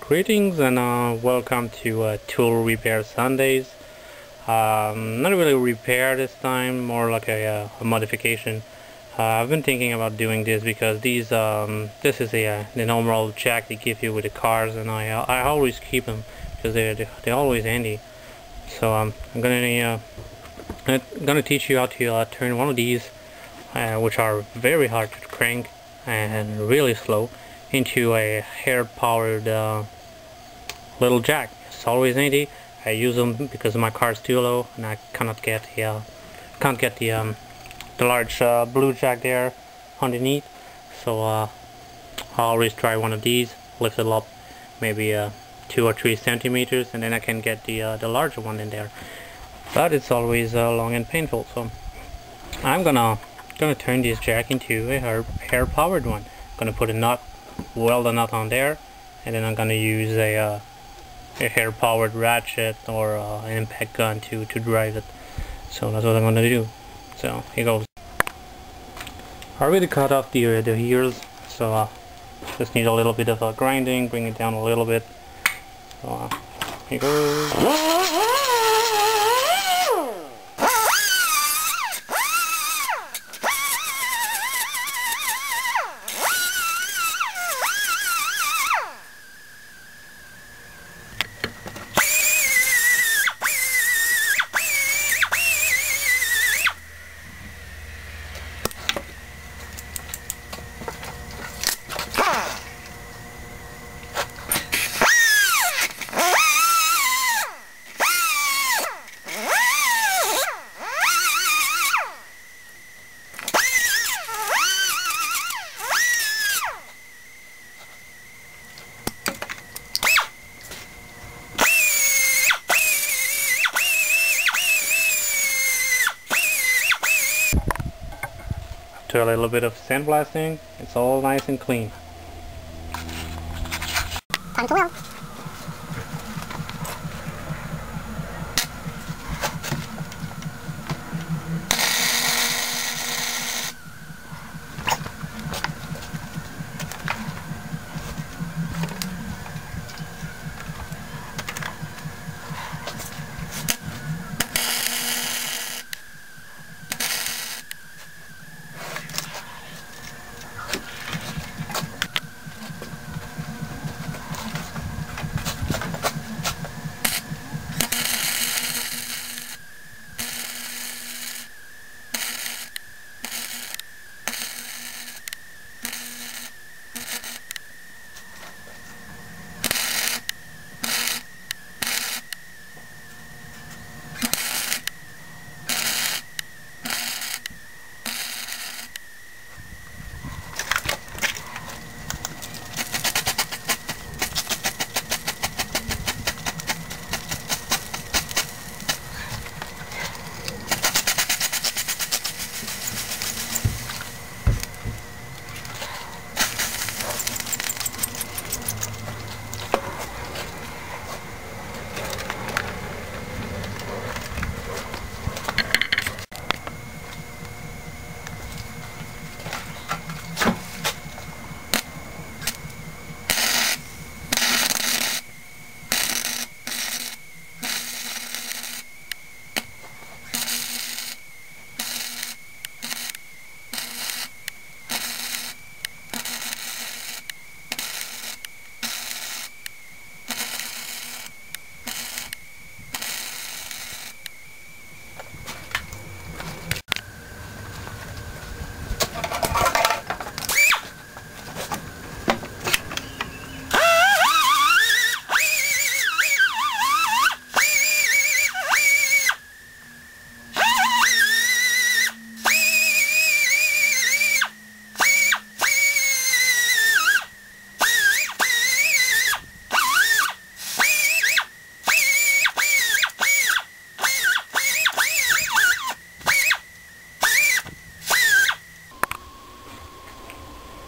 Greetings and welcome to Tool Repair Sundays. Not really repair this time, more like a modification. I've been thinking about doing this because this is the normal jack they give you with the cars, and I always keep them because they're always handy. So I'm gonna teach you how to turn one of these, which are very hard to crank and really slow, into a hair-powered little jack. It's always handy. I use them because my car is too low and I cannot get the large blue jack there underneath. So I always try one of these, lift it up maybe 2 or 3 centimeters, and then I can get the larger one in there. But it's always long and painful. So I'm gonna turn this jack into a hair-powered one. Gonna put a nut, weld a nut on there, and then I'm gonna use a hair-powered ratchet or an impact gun to drive it. So that's what I'm gonna do. So here goes. I already cut off the ears, so just need a little bit of grinding, bring it down a little bit. So here goes. To a little bit of sandblasting, it's all nice and clean. Time to weld.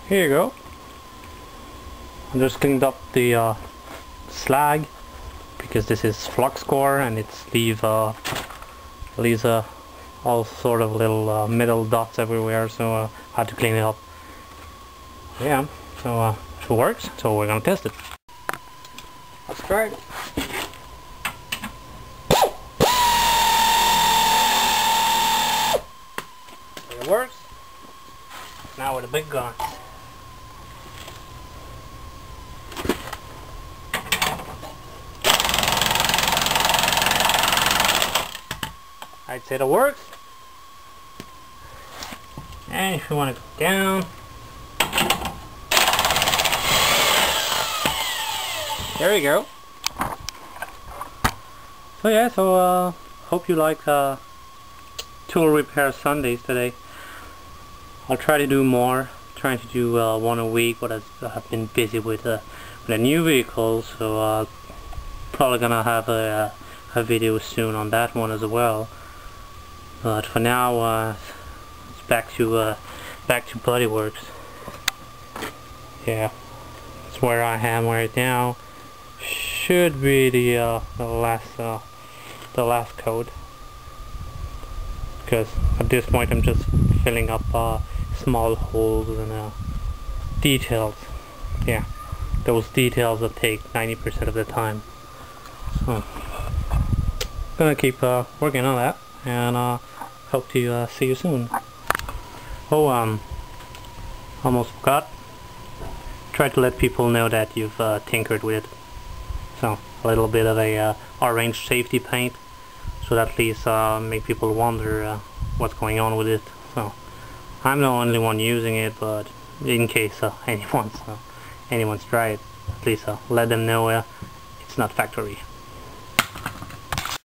Here you go. I just cleaned up the slag because this is flux core and it's leaves all sort of little metal dots everywhere, so I had to clean it up. Yeah, so it works, so we're gonna test it. try it. It works. Now with a big gun. I'd say that works. And if you want to go down, there you go. So yeah, hope you like tool repair Sundays today. I'll try to do more. Trying to do one a week, but I've been busy with a new vehicle, so probably gonna have a video soon on that one as well. But for now, it's back to Bodyworks. Yeah, that's where I am right now. Should be the last code, because at this point I'm just filling up small holes and details. Yeah, those details that take 90% of the time. So gonna keep working on that, and hope to see you soon. Oh, almost forgot. Try to let people know that you've tinkered with it. So a little bit of a orange safety paint, so that at least make people wonder what's going on with it. So I'm the only one using it, but in case anyone's tried it, at least let them know it's not factory.